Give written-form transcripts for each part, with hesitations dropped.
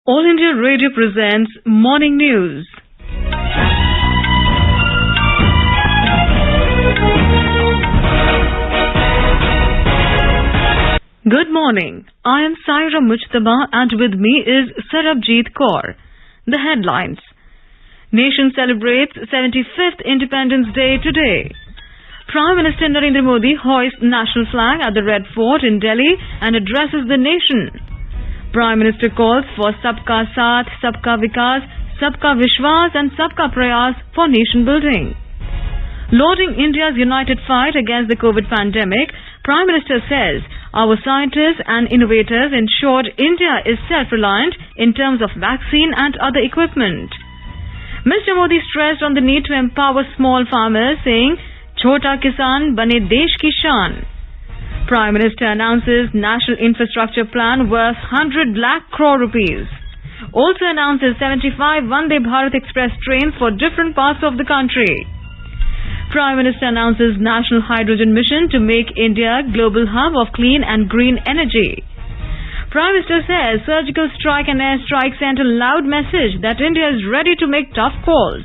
All India Radio presents Morning News. Good morning. I am Saira Mujtaba and with me is Sarabjeet Kaur. The headlines. Nation celebrates 75th Independence Day today. Prime Minister Narendra Modi hoists national flag at the Red Fort in Delhi and addresses the nation. Prime Minister calls for Sabka Saath, Sabka Vikas, Sabka Vishwas and Sabka Prayas for nation building. Lauding India's united fight against the COVID pandemic, Prime Minister says our scientists and innovators ensured India is self-reliant in terms of vaccine and other equipment. Mr. Modi stressed on the need to empower small farmers, saying, Chota Kisan Bane Desh Ki Shaan. Prime Minister announces National Infrastructure Plan worth 100 lakh crore rupees. Also announces 75 Vande Bharat Express trains for different parts of the country. Prime Minister announces National Hydrogen Mission to make India global hub of clean and green energy. Prime Minister says surgical strike and air strike sent a loud message that India is ready to make tough calls.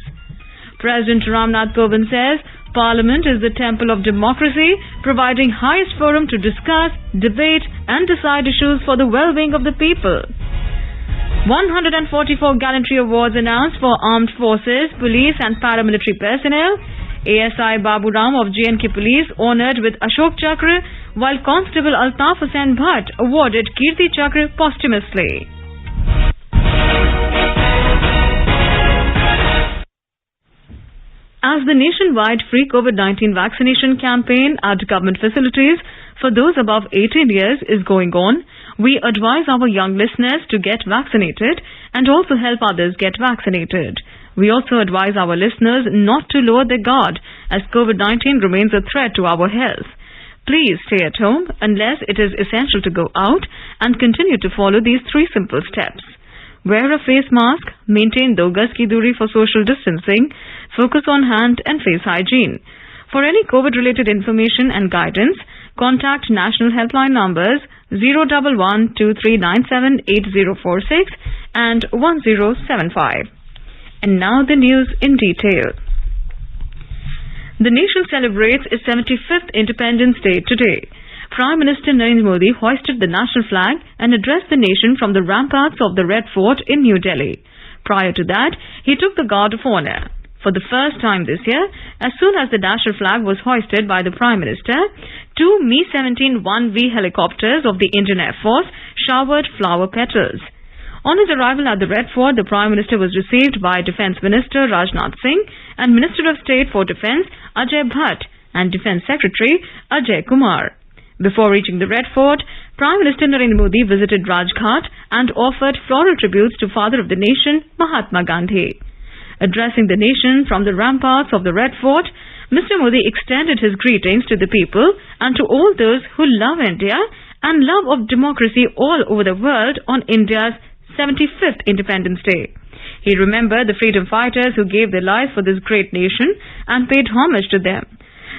President Ramnath Kovind says Parliament is the temple of democracy, providing highest forum to discuss, debate and decide issues for the well-being of the people. 144 gallantry awards announced for armed forces, police and paramilitary personnel. ASI Baburam of J&K Police honoured with Ashok Chakra, while Constable Altaf Hussain Bhatt awarded Kirti Chakra posthumously. As the nationwide free COVID-19 vaccination campaign at government facilities for those above 18 years is going on, we advise our young listeners to get vaccinated and also help others get vaccinated. We also advise our listeners not to lower their guard as COVID-19 remains a threat to our health. Please stay at home unless it is essential to go out and continue to follow these 3 simple steps. Wear a face mask, maintain 2 gaz ki duri for social distancing, focus on hand and face hygiene. For any COVID-related information and guidance, contact national helpline numbers 011-2397-8046 and 1075. And now the news in detail. The nation celebrates its 75th Independence Day today. Prime Minister Narendra Modi hoisted the national flag and addressed the nation from the ramparts of the Red Fort in New Delhi. Prior to that, he took the Guard of Honour. For the first time this year, as soon as the national flag was hoisted by the Prime Minister, 2 Mi-17 1V helicopters of the Indian Air Force showered flower petals. On his arrival at the Red Fort, the Prime Minister was received by Defence Minister Rajnath Singh and Minister of State for Defence Ajay Bhatt and Defence Secretary Ajay Kumar. Before reaching the Red Fort, Prime Minister Narendra Modi visited Rajghat and offered floral tributes to Father of the Nation, Mahatma Gandhi. Addressing the nation from the ramparts of the Red Fort, Mr. Modi extended his greetings to the people and to all those who love India and love of democracy all over the world on India's 75th Independence Day. He remembered the freedom fighters who gave their lives for this great nation and paid homage to them.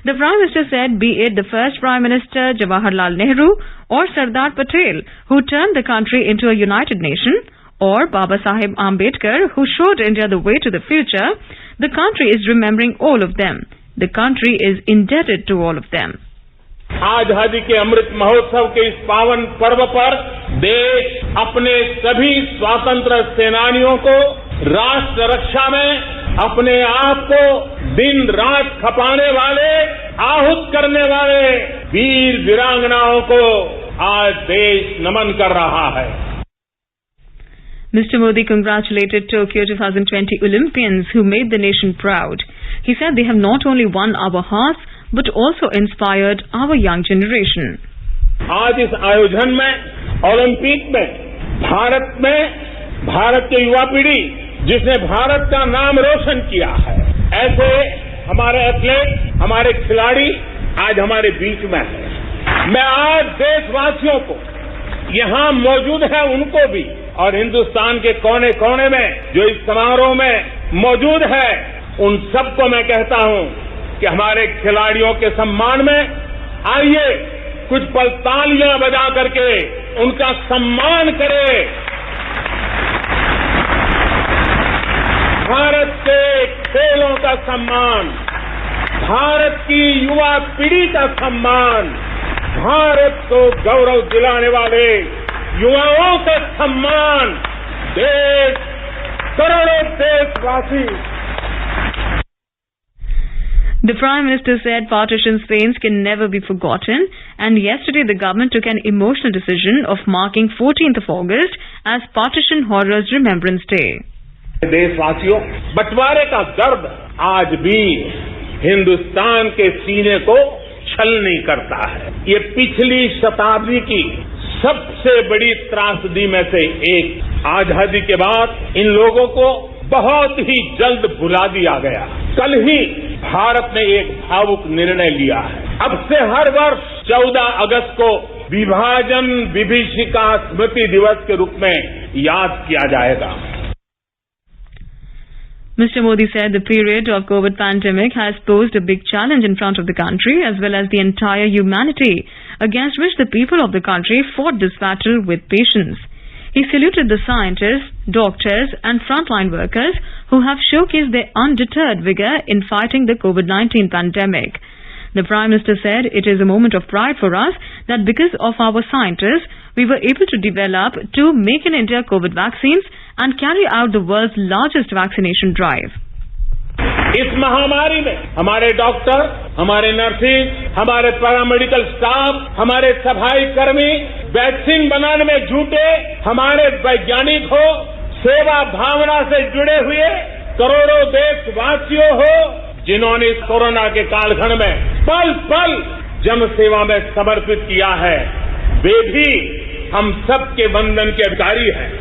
The Prime Minister said be it the first Prime Minister Jawaharlal Nehru or Sardar Patel who turned the country into a united nation, or Baba Saheb Ambedkar who showed India the way to the future, the country is remembering all of them. The country is indebted to all of them. आजादी के अमृत महोत्सव के इस पावन पर्व पर देश अपने सभी स्वतंत्र सेनानियों को राष्ट्र रक्षा में अपने आप को दिन रात खपाने वाले, आहूत करने वाले वीर वीरांगनाओं को आज देश नमन कर रहा है. Mr. Modi congratulated Tokyo 2020 Olympians who made the nation proud. He said they have not only won our hearts but also inspired our young generation. आज इस आयोजन में ओलंपिक में भारत के युवा पीढ़ी जिसने भारत का नाम रोशन किया है, ऐसे हमारे एथलीट, हमारे खिलाड़ी आज हमारे बीच में हैं. मैं आज देशवासियों को यहाँ मौजूद है उनको भी और हिंदुस्तान के कोने कोने में जो इस समारोह में मौजूद है उन सबको मैं कहता हूं कि हमारे खिलाड़ियों के सम्मान में आइए कुछ पल तालियां बजा करके उनका सम्मान करें. का सम्मान, भारत की युवा पीढ़ी का सम्मान, भारत को गौरव दिलाने वाले युवाओं का सम्मान, देश, करोड़ों देशवासी. The Prime Minister said partition pains can never be forgotten, and yesterday the government took an emotional decision of marking 14th of August as Partition Horrors Remembrance Day. देशवासियों, बंटवारे का दर्द आज भी हिंदुस्तान के सीने को छलनी करता है. ये पिछली शताब्दी की सबसे बड़ी त्रासदी में से एक. आजादी के बाद इन लोगों को बहुत ही जल्द भुला दिया गया. कल ही भारत ने एक भावुक निर्णय लिया है. अब से हर वर्ष 14 अगस्त को विभाजन विभीषिका स्मृति दिवस के रूप में याद किया जाएगा. Mr. Modi said the period of COVID pandemic has posed a big challenge in front of the country as well as the entire humanity, against which the people of the country fought this battle with patience. He saluted the scientists, doctors and frontline workers who have showcased their undeterred vigor in fighting the COVID-19 pandemic. The Prime Minister said it is a moment of pride for us that because of our scientists, we were able to develop 2 Make in India COVID vaccines and carry out the world's largest vaccination drive. इस महामारी में हमारे doctor, हमारे nurses, हमारे paramedical staff, हमारे सफाई कर्मी, vaccine बनाने में जुटे हमारे वैज्ञानिक हो, सेवा भावना से जुड़े हुए करोड़ों देशवासियों हो, जिन्होंने इस कोरोना के कालखंड में पल पल जन सेवा में समर्पित किया है, वे भी हम सबके वंदन के अधिकारी हैं.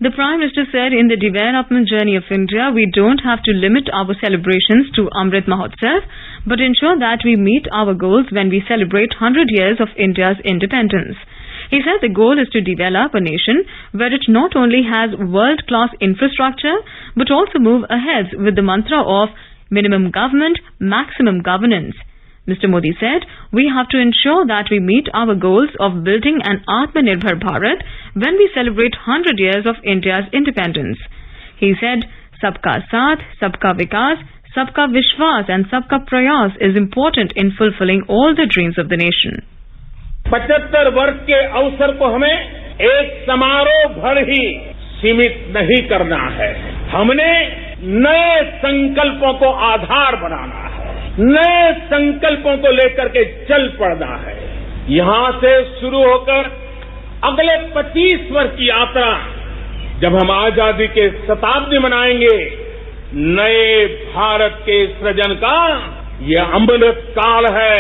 The Prime Minister said in the development journey of India, we don't have to limit our celebrations to Amrit Mahotsav, but ensure that we meet our goals when we celebrate 100 years of India's independence. He said the goal is to develop a nation where it not only has world-class infrastructure, but also move ahead with the mantra of minimum government, maximum governance. Mr. Modi said, we have to ensure that we meet our goals of building an Atmanirbhar Bharat when we celebrate 100 years of India's independence. He said, Sabka Saath, Sabka Vikas, Sabka Vishwas and Sabka Prayas is important in fulfilling all the dreams of the nation. 75 वर्ष के अवसर को हमें एक समारोह भर ही सीमित नहीं करना है. हमने नए संकल्पों को आधार बनाना है, नए संकल्पों को लेकर के चल पड़ना है. यहां से शुरू होकर अगले 25 वर्ष की यात्रा, जब हम आजादी के शताब्दी मनाएंगे, नए भारत के सृजन का यह अमृत काल है.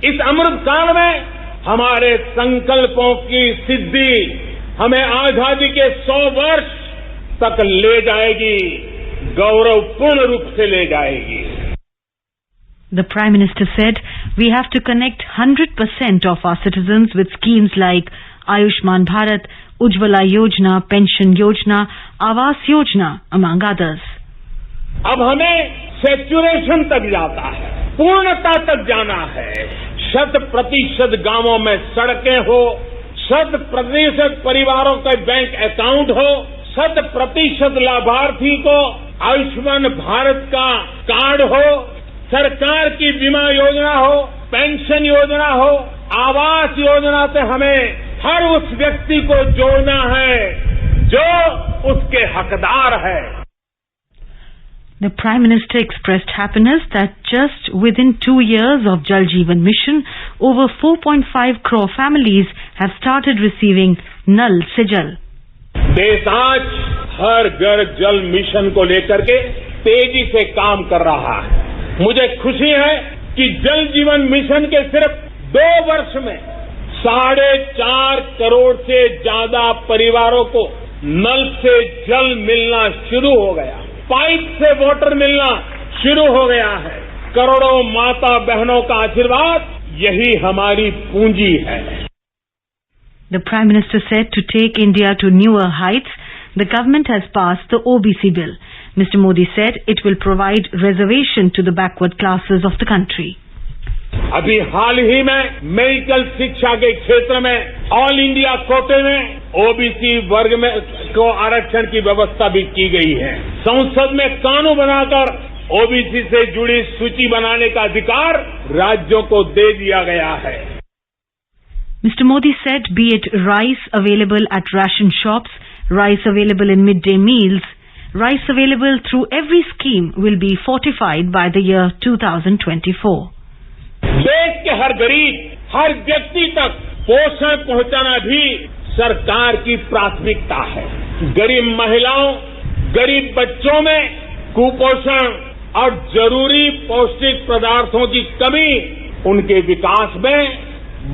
इस अमृत काल में हमारे संकल्पों की सिद्धि हमें आजादी के 100 वर्ष तक ले जाएगी, गौरवपूर्ण रूप से ले जाएगी. The Prime Minister said, we have to connect 100% of our citizens with schemes like Ayushman Bharat, Ujjwala Yojana, Pension Yojana, Awas Yojana, among others. अब हमें सैचुरेशन तक जाता है, पूर्णता तक जाना है. 100% गांवों में सड़कें हो, 100% परिवारों के बैंक अकाउंट हो, 100% लाभार्थी को आयुष्मान भारत का कार्ड हो, सरकार की बीमा योजना हो, पेंशन योजना हो, आवास योजना से हमें हर उस व्यक्ति को जोड़ना है जो उसके हकदार है. The Prime Minister expressed happiness that just within 2 years of Jal Jeevan Mission, over 4.5 crore families have started receiving Nal se Jal. देश आज हर घर जल मिशन को लेकर के तेजी से काम कर रहा है. मुझे खुशी है कि जल जीवन मिशन के सिर्फ 2 वर्ष में 4.5 करोड़ से ज्यादा परिवारों को नल से जल मिलना शुरू हो गया, पाइप से वाटर मिलना शुरू हो गया है. करोड़ों माता बहनों का आशीर्वाद यही हमारी पूंजी है. The Prime Minister said to take India to newer heights, the government has passed the OBC bill. Mr. Modi said it will provide reservation to the backward classes of the country. अभी हाल ही में medical शिक्षा के क्षेत्र में all India कोटे में OBC वर्ग में को आरक्षण की व्यवस्था भी की गई है। संसद में कानून बनाकर ओबीसी से जुड़ी सूची बनाने का अधिकार राज्यों को दे दिया गया है। Mr. Modi said, be it rice available at ration shops, rice available in midday meals, rice available through every scheme will be fortified by the year 2024. देश के हर गरीब, हर व्यक्ति तक पोषण पहुंचाना भी सरकार की प्राथमिकता है। गरीब महिलाओं, गरीब बच्चों में कुपोषण और जरूरी पौष्टिक पदार्थों की कमी उनके विकास में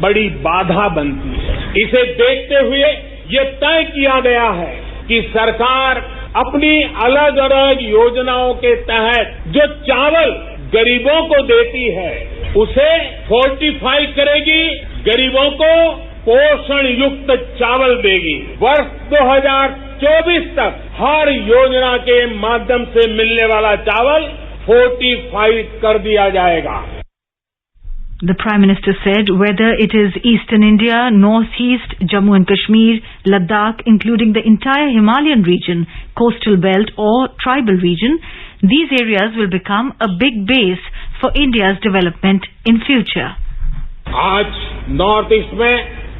बड़ी बाधा बनती है। इसे देखते हुए ये तय किया गया है कि सरकार अपनी अलग अलग योजनाओं के तहत जो चावल गरीबों को देती है उसे फोर्टिफाई करेगी, गरीबों को पोषण युक्त चावल देगी। वर्ष 2024 तक हर योजना के माध्यम से मिलने वाला चावल फोर्टिफाइड कर दिया जाएगा। The Prime Minister said, whether it is Eastern India, Northeast, Jammu and Kashmir, Ladakh, including the entire Himalayan region, coastal belt or tribal region, these areas will become a big base for India's development in future. आज north east में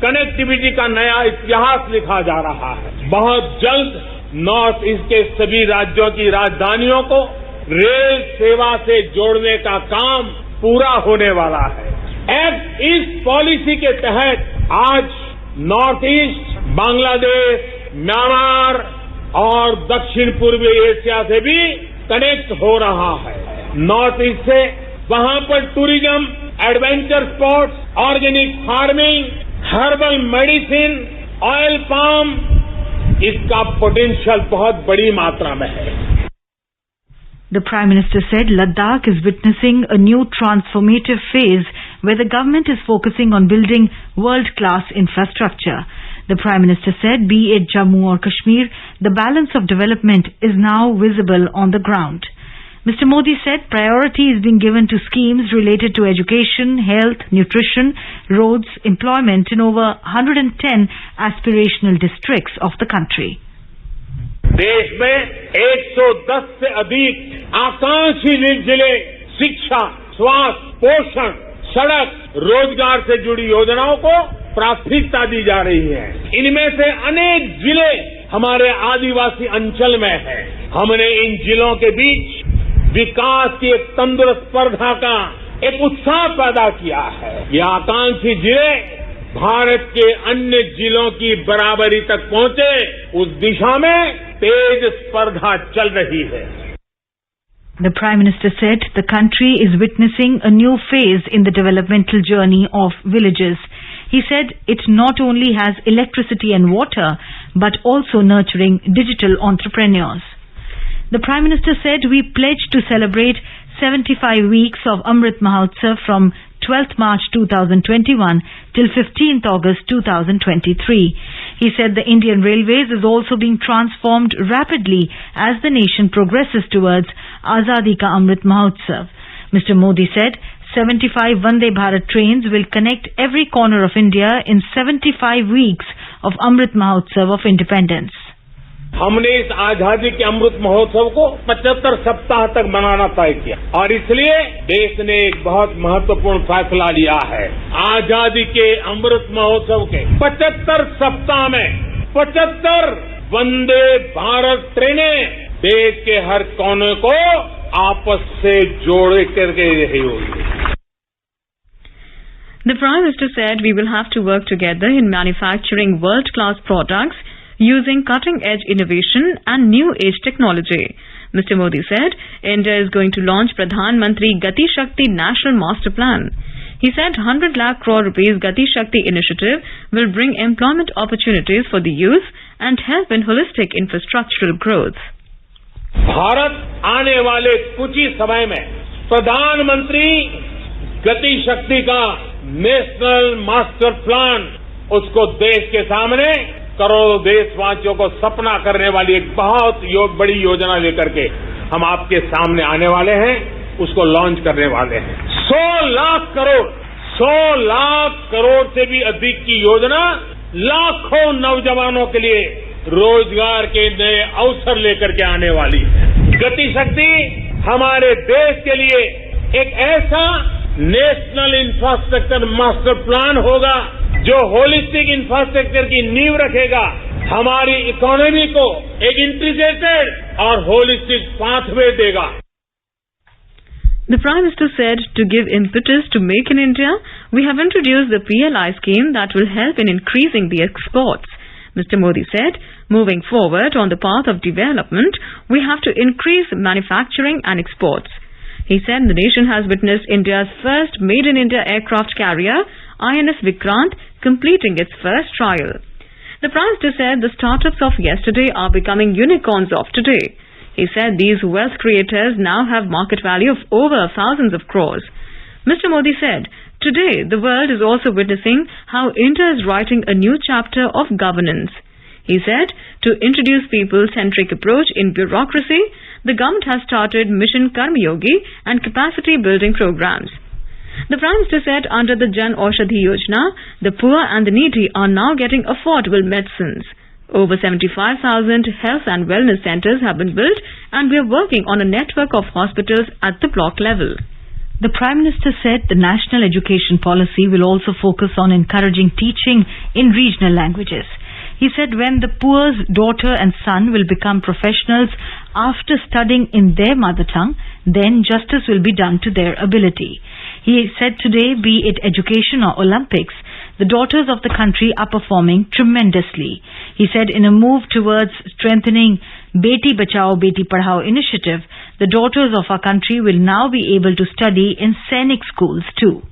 connectivity का नया इतिहास लिखा जा रहा है। बहुत जल्द नॉर्थ ईस्ट के सभी राज्यों की राजधानियों को रेल सेवा से जोड़ने का काम पूरा होने वाला है। एक्ट ईस्ट पॉलिसी के तहत आज नॉर्थ ईस्ट बांग्लादेश, म्यांमार और दक्षिण पूर्वी एशिया से भी कनेक्ट हो रहा है। नॉर्थ ईस्ट से वहां पर tourism, adventure sports, organic farming, herbal medicine, oil palm, इसका पोटेंशियल बहुत बड़ी मात्रा में है। The Prime Minister said Ladakh is witnessing a new transformative phase where the government is focusing on building world-class infrastructure. The Prime Minister said, be it Jammu or Kashmir, the balance of development is now visible on the ground. Mr. Modi said priority is being given to schemes related to education, health, nutrition, roads, employment in over 110 aspirational districts of the country. देश में 110 से अधिक आकांक्षी जिले शिक्षा, स्वास्थ्य, पोषण, सड़क, रोजगार से जुड़ी योजनाओं को प्राथमिकता दी जा रही है। इनमें से अनेक जिले हमारे आदिवासी अंचल में है। हमने इन जिलों के बीच विकास की एक तंदुरुस्त स्पर्धा का एक उत्साह पैदा किया है। ये आकांक्षी जिले भारत के अन्य जिलों की बराबरी तक पहुंचे, उस दिशा में तेज स्पर्धा चल रही है। The Prime Minister said the country is witnessing a new phase in the developmental journey of villages. He said it not only has electricity and water, but also nurturing digital entrepreneurs. The Prime Minister said we pledge to celebrate 75 weeks of Amrit Mahotsav from 12th March 2021 till 15th August 2023. He said the Indian Railways is also being transformed rapidly as the nation progresses towards Azadi Ka Amrit Mahotsav. Mr. Modi said 75 Vande Bharat trains will connect every corner of India in 75 weeks of Amrit Mahotsav of independence. हमने इस आजादी के अमृत महोत्सव को 75 सप्ताह तक मनाना तय किया और इसलिए देश ने एक बहुत महत्वपूर्ण फैसला लिया है। आजादी के अमृत महोत्सव के 75 सप्ताह में 75 वंदे भारत ट्रेनें देश के हर कोने को आपस से जोड़ करके रही होगी। The Prime Minister said we will have to work together in manufacturing world-class products using cutting-edge innovation and new-age technology. Mr. Modi said India is going to launch Pradhan Mantri Gati Shakti National Master Plan. He said 100 lakh crore rupees Gati Shakti initiative will bring employment opportunities for the youth and help in holistic infrastructural growth. Bharat आने वाले कुछ ही समय में प्रधानमंत्री गति शक्ति का national master plan उसको देश के सामने करोड़ों देशवासियों को सपना करने वाली एक बहुत बड़ी योजना लेकर के हम आपके सामने आने वाले हैं। उसको लॉन्च करने वाले हैं। 100 लाख करोड़ से भी अधिक की योजना लाखों नौजवानों के लिए रोजगार के नए अवसर लेकर के आने वाली है। गति शक्ति हमारे देश के लिए एक ऐसा नेशनल इंफ्रास्ट्रक्चर मास्टर प्लान होगा जो होलिस्टिक इंफ्रास्ट्रक्चर की नींव रखेगा, हमारी इकोनॉमी को एक इंटीग्रेटेड और होलिस्टिक पाथवे देगा। The Prime Minister said to give impetus to Make in India, we have introduced the PLI scheme that will help in increasing the exports. Mr. Modi said, moving forward on the path of development, we have to increase manufacturing and exports. He said the nation has witnessed India's first Made in India aircraft carrier, INS Vikrant, completing its first trial. The Prime Minister said the startups of yesterday are becoming unicorns of today. He said these wealth creators now have market value of over thousands of crores. Mr. Modi said, today the world is also witnessing how India is writing a new chapter of governance. He said, to introduce people-centric approach in bureaucracy, the government has started Mission Karma Yogi and capacity building programs. The Prime Minister said under the Jan Aushadhi Yojana, the poor and the needy are now getting affordable medicines. Over 75,000 health and wellness centers have been built, and we are working on a network of hospitals at the block level. The Prime Minister said the national education policy will also focus on encouraging teaching in regional languages. He said when the poor's daughter and son will become professionals after studying in their mother tongue, then justice will be done to their ability. He said today, be it education or Olympics, the daughters of the country are performing tremendously. He said in a move towards strengthening Beti Bachao Beti Padhao initiative, the daughters of our country will now be able to study in Sainik schools too.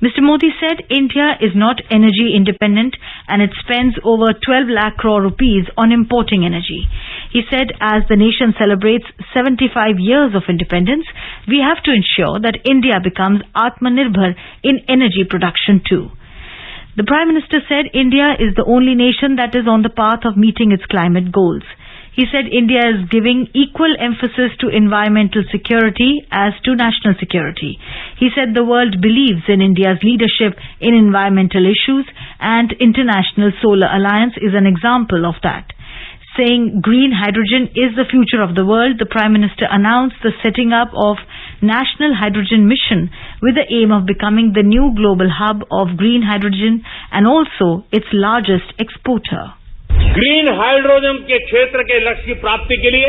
Mr. Modi said India is not energy independent and it spends over 12 lakh crore rupees on importing energy. He said as the nation celebrates 75 years of independence, we have to ensure that India becomes Atmanirbhar in energy production too. The Prime Minister said India is the only nation that is on the path of meeting its climate goals. He said India is giving equal emphasis to environmental security as to national security. He said the world believes in India's leadership in environmental issues and International Solar Alliance is an example of that. Saying green hydrogen is the future of the world, the Prime Minister announced the setting up of National Hydrogen Mission with the aim of becoming the new global hub of green hydrogen and also its largest exporter. Green hydrogen के क्षेत्र के लक्ष्य की प्राप्ति के लिए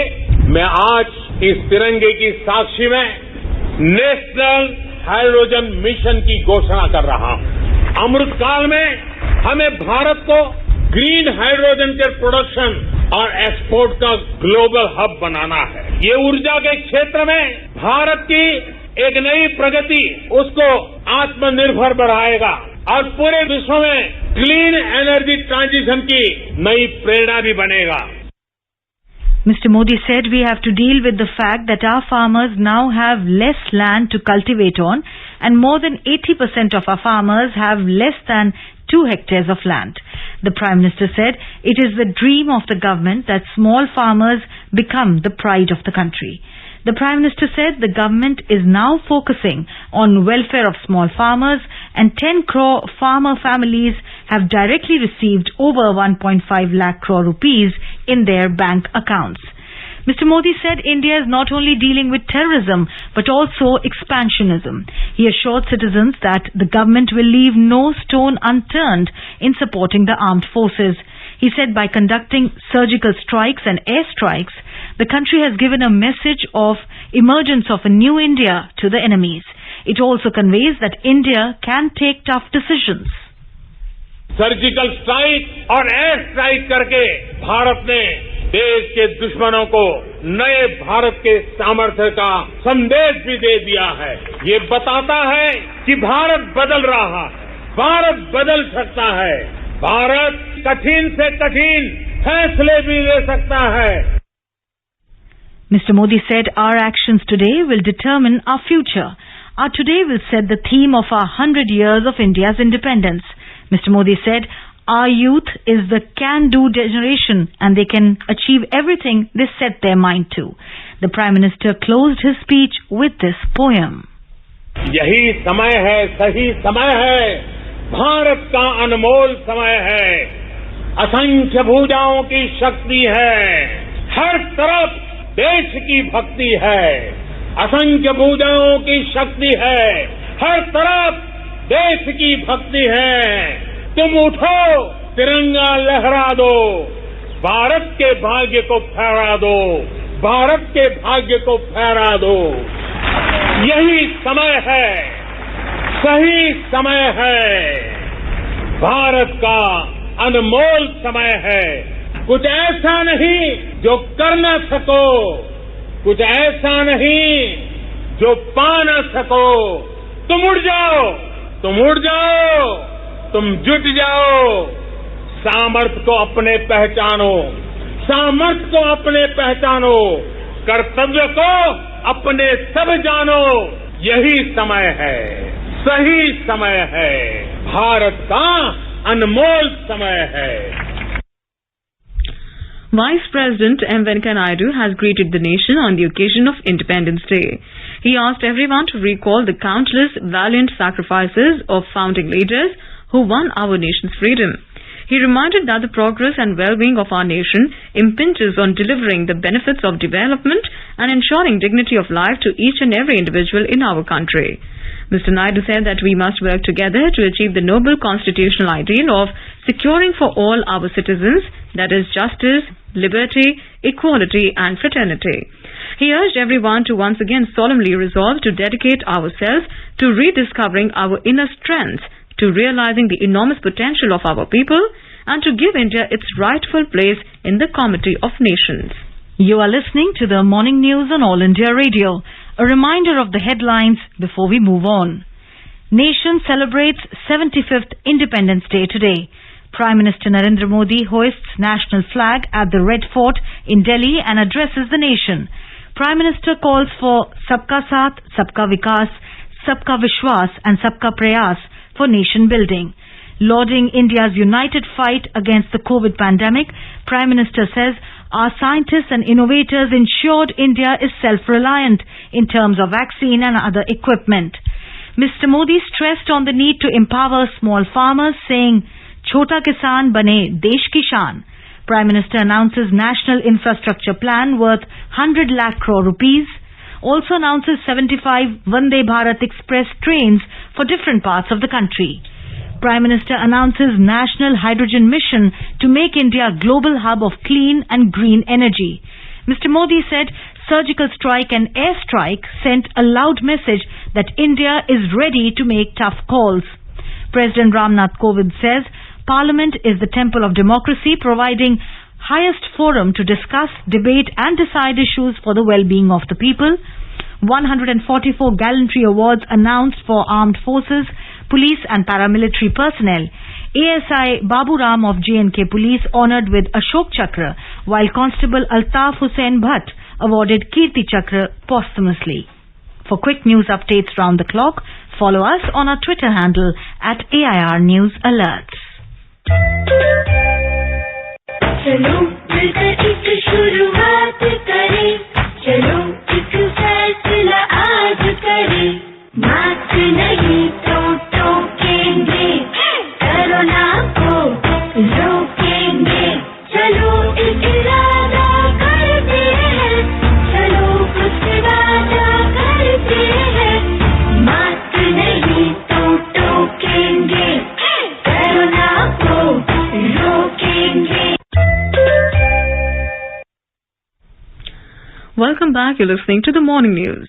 मैं आज इस तिरंगे की साक्षी में नेशनल हाइड्रोजन मिशन की घोषणा कर रहा हूं। अमृतकाल में हमें भारत को ग्रीन हाइड्रोजन के प्रोडक्शन और एक्सपोर्ट का ग्लोबल हब बनाना है। ये ऊर्जा के क्षेत्र में भारत की एक नई प्रगति उसको आत्मनिर्भर बढ़ाएगा और पूरे विश्व में क्लीन एनर्जी ट्रांजिशन की नई प्रेरणा भी बनेगा। Mr. Modi said we have to deal with the fact that our farmers now have less land to cultivate on and more than 80% of our farmers have less than 2 hectares of land. The Prime Minister said it is the dream of the government that small farmers become the pride of the country. The Prime Minister said the government is now focusing on welfare of small farmers and 10 crore farmer families have directly received over 1.5 lakh crore rupees in their bank accounts. Mr. Modi said India is not only dealing with terrorism but also expansionism. He assured citizens that the government will leave no stone unturned in supporting the armed forces. He said by conducting surgical strikes and air strikes, the country has given a message of emergence of a new India to the enemies. It also conveys that India can take tough decisions. Surgical strike और air strike करके भारत ने देश के दुश्मनों को नए भारत के सामर्थ्य का संदेश भी दे दिया है। ये बताता है कि भारत बदल रहा है, भारत बदल सकता है, भारत कठिन से कठिन फैसले भी ले सकता है। Mr. Modi said our actions today will determine our future. Our today will set the theme of our 100 years of India's independence. Mr. Modi said our youth is the can-do generation and they can achieve everything they set their mind to. The Prime Minister closed his speech with this poem. यही समय है, सही समय है, भारत का अनमोल समय है, असंख्य भुजाओं की शक्ति है, हर तरफ देश की भक्ति है, असंख्य भुजाओं की शक्ति है, हर तरफ देश की भक्ति है। तुम उठो, तिरंगा लहरा दो, भारत के भाग्य को फहरा दो, भारत के भाग्य को फहरा दो। यही समय है, सही समय है, भारत का अनमोल समय है। कुछ ऐसा नहीं जो कर न सको, कुछ ऐसा नहीं जो पा न सको। तुम उड़ जाओ, तुम उड़ जाओ, तुम जुट जाओ, सामर्थ्य को अपने पहचानो, सामर्थ्य को अपने पहचानो, कर्तव्य को अपने सब जानो। यही समय है, सही समय है, भारत का अनमोल समय है। Vice President M. Venkaiah Naidu has greeted the nation on the occasion of Independence Day. He asked everyone to recall the countless valiant sacrifices of founding leaders who won our nation's freedom. He reminded that the progress and well-being of our nation impinges on delivering the benefits of development and ensuring dignity of life to each and every individual in our country. Mr. Naidu said that we must work together to achieve the noble constitutional ideal of securing for all our citizens, that is justice, liberty, equality and fraternity. He urged everyone to once again solemnly resolve to dedicate ourselves to rediscovering our inner strength, to realizing the enormous potential of our people, and to give India its rightful place in the comity of nations. You are listening to the morning news on All India Radio. A reminder of the headlines before we move on. Nation celebrates 75th Independence Day today. Prime Minister Narendra Modi hoists national flag at the Red Fort in Delhi and addresses the nation. Prime Minister calls for Sabka Saath, Sabka Vikas, Sabka Vishwas and Sabka Prayas for nation building. Lauding India's united fight against the COVID pandemic, Prime Minister says our scientists and innovators ensured India is self-reliant in terms of vaccine and other equipment. Mr. Modi stressed on the need to empower small farmers, saying, Chota Kisan Bane Desh Ki Shaan. Prime Minister announces National Infrastructure Plan worth 100 lakh crore rupees. Also announces 75 Vande Bharat Express trains for different parts of the country. Prime Minister announces National Hydrogen Mission to make India a global hub of clean and green energy. Mr. Modi said surgical strike and air strike sent a loud message that India is ready to make tough calls. President Ramnath Kovind says Parliament is the temple of democracy, providing highest forum to discuss, debate and decide issues for the well-being of the people. 144 gallantry awards announced for armed forces, police and paramilitary personnel. ASI Babu Ram of J&K Police honoured with Ashok Chakra, while Constable Altaf Hussain Bhatt awarded Kirti Chakra posthumously. For quick news updates round the clock, follow us on our Twitter handle at AIR News Alerts. चलो मिलकर एक शुरुआत करें, चलो एक फैसला आज करें, मास्क नहीं तो टोकेंगे, कोरोना को रोकेंगे, चलो एक इरादा करते हैं, चलो कुछ वादा करते हैं, मास्क नहीं तो टोकेंगे, कोरोना को रोकेंगे. Welcome back. You're listening to the morning news.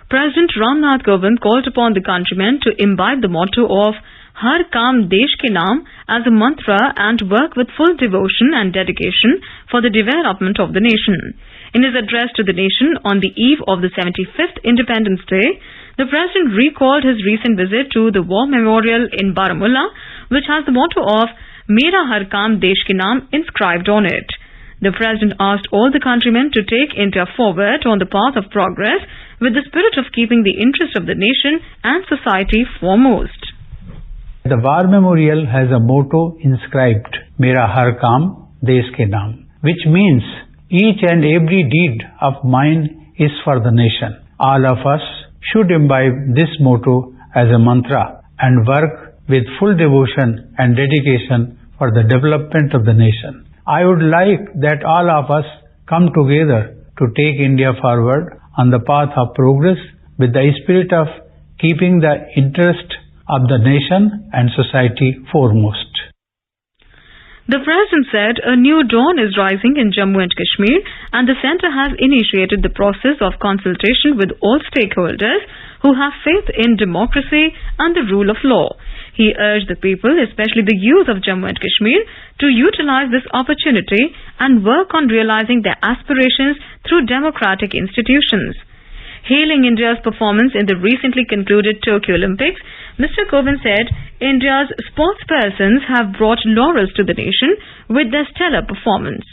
President Ramnath Kovind called upon the countrymen to imbibe the motto of Har Kaam Desh Ke Naam as a mantra and work with full devotion and dedication for the development of the nation. In his address to the nation on the eve of the 75th Independence Day, the President recalled his recent visit to the War Memorial in Baramulla, which has the motto of Mera Har Kaam Desh Ke Naam inscribed on it. The President asked all the countrymen to take India forward on the path of progress with the spirit of keeping the interest of the nation and society foremost. The war memorial has a motto inscribed, Mera har kaam desh ke naam, which means each and every deed of mine is for the nation. All of us should imbibe this motto as a mantra and work with full devotion and dedication for the development of the nation. I would like that all of us come together to take India forward on the path of progress with the spirit of keeping the interest of the nation and society foremost. The President said a new dawn is rising in Jammu and Kashmir and the centre has initiated the process of consultation with all stakeholders who have faith in democracy and the rule of law. He urged the people, especially the youth of Jammu and Kashmir, to utilize this opportunity and work on realizing their aspirations through democratic institutions. Hailing India's performance in the recently concluded Tokyo Olympics, Mr. Kovind said India's sportspersons have brought laurels to the nation with their stellar performance.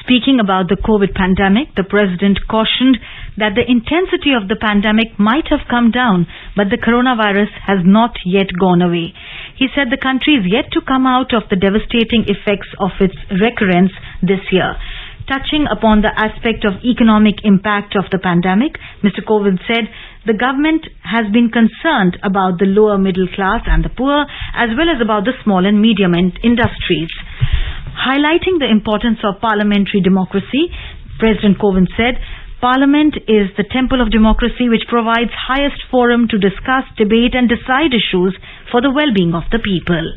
Speaking about the COVID pandemic, the President cautioned that the intensity of the pandemic might have come down, but the coronavirus has not yet gone away. He said the country is yet to come out of the devastating effects of its recurrence this year. Touching upon the aspect of economic impact of the pandemic, Mr. Kovind said the government has been concerned about the lower middle class and the poor, as well as about the small and medium industries. Highlighting the importance of parliamentary democracy, President Kovind said, Parliament is the temple of democracy which provides highest forum to discuss, debate and decide issues for the well-being of the people.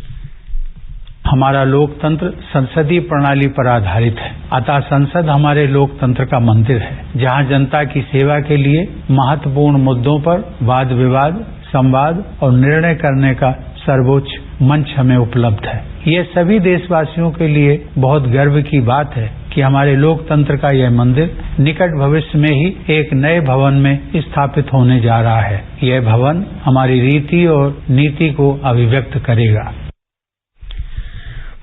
हमारा लोकतंत्र संसदीय प्रणाली पर आधारित है, अतः संसद हमारे लोकतंत्र का मंदिर है, जहां जनता की सेवा के लिए महत्वपूर्ण मुद्दों पर वाद विवाद, संवाद और निर्णय करने का सर्वोच्च मंच हमें उपलब्ध है। ये सभी देशवासियों के लिए बहुत गर्व की बात है कि हमारे लोकतंत्र का यह मंदिर निकट भविष्य में ही एक नए भवन में स्थापित होने जा रहा है। यह भवन हमारी रीति और नीति को अभिव्यक्त करेगा।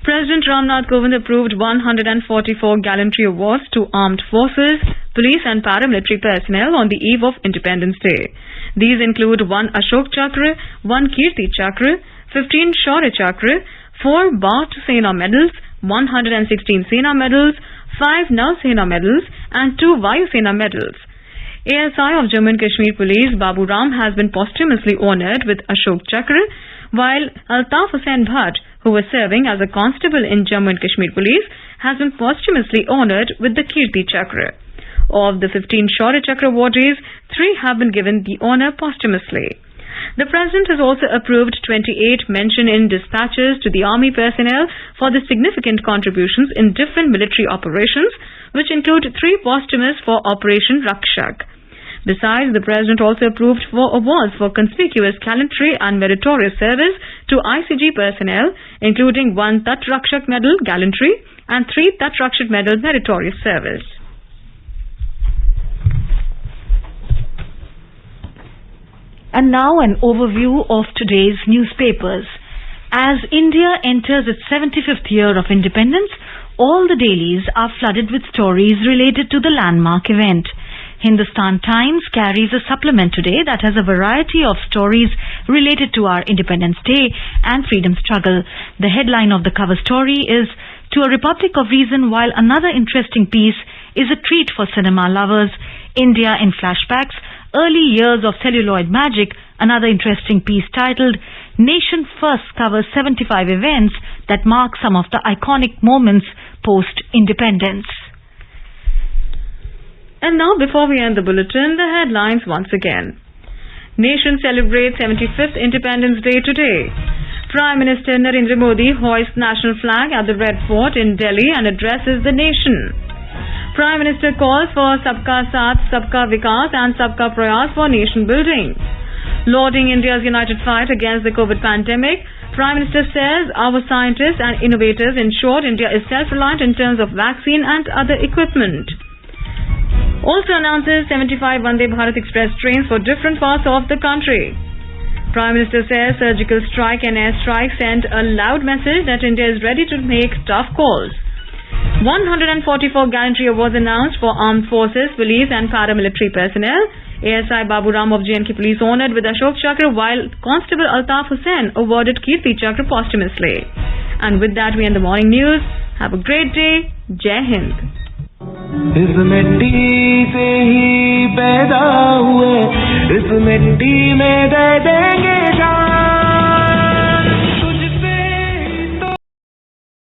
President Ramnath Kovind approved 144 gallantry awards to armed forces, police and paramilitary personnel on the eve of Independence Day. These include 1 Ashok Chakra, 1 Kirti Chakra, 15 Shaurya Chakra, 4 Bharat Sena medals, 116 Sena medals, 5 Nav Sena medals and 2 Vayu Sena medals. ASI of Jammu and Kashmir Police Babu Ram has been posthumously honoured with Ashok Chakra, while Altaf Hussain Bhatt, who was serving as a constable in Jammu and Kashmir Police, has been posthumously honoured with the Kirti Chakra. Of the 15 Shaurya Chakra awardees, 3 have been given the honour posthumously. The President has also approved 28 mention in dispatches to the army personnel for the significant contributions in different military operations, which include 3 posthumous for Operation Rakshak. Besides, the President also approved 4 awards for conspicuous gallantry and meritorious service to ICG personnel, including 1 Tat Rakshak Medal Gallantry and 3 Tat Rakshak Medal Meritorious Service. And now an overview of today's newspapers. As India enters its 75th year of independence, all the dailies are flooded with stories related to the landmark event. Hindustan Times carries a supplement today that has a variety of stories related to our Independence Day and freedom struggle. The headline of the cover story is "To a Republic of Reason," while another interesting piece is a treat for cinema lovers. India in flashbacks, early years of celluloid magic. Another interesting piece titled "Nation First" covers 75 events that mark some of the iconic moments post-independence. And now, before we end the bulletin, the headlines once again. Nation celebrates 75th Independence Day today. Prime Minister Narendra Modi hoists national flag at the Red Fort in Delhi and addresses the nation. Prime Minister calls for Sabka Saath, Sabka Vikas and Sabka Prayas for nation building. Lauding India's united fight against the COVID pandemic, Prime Minister says our scientists and innovators ensured India is self-reliant in terms of vaccine and other equipment. Also announces 75 Vande Bharat Express trains for different parts of the country. Prime Minister says surgical strike and air strike send a loud message that India is ready to make tough calls. 144 gallantry awards announced for armed forces, police and paramilitary personnel. ASI Babu Ram of JNK Police honored with Ashok Chakra, while Constable Altaf Hussain awarded Kirti Chakra posthumously. And with that, we end the morning news. Have a great day. Jai Hind. इस मिट्टी से ही पैदा हुए, इस मिट्टी में दे देंगे जान।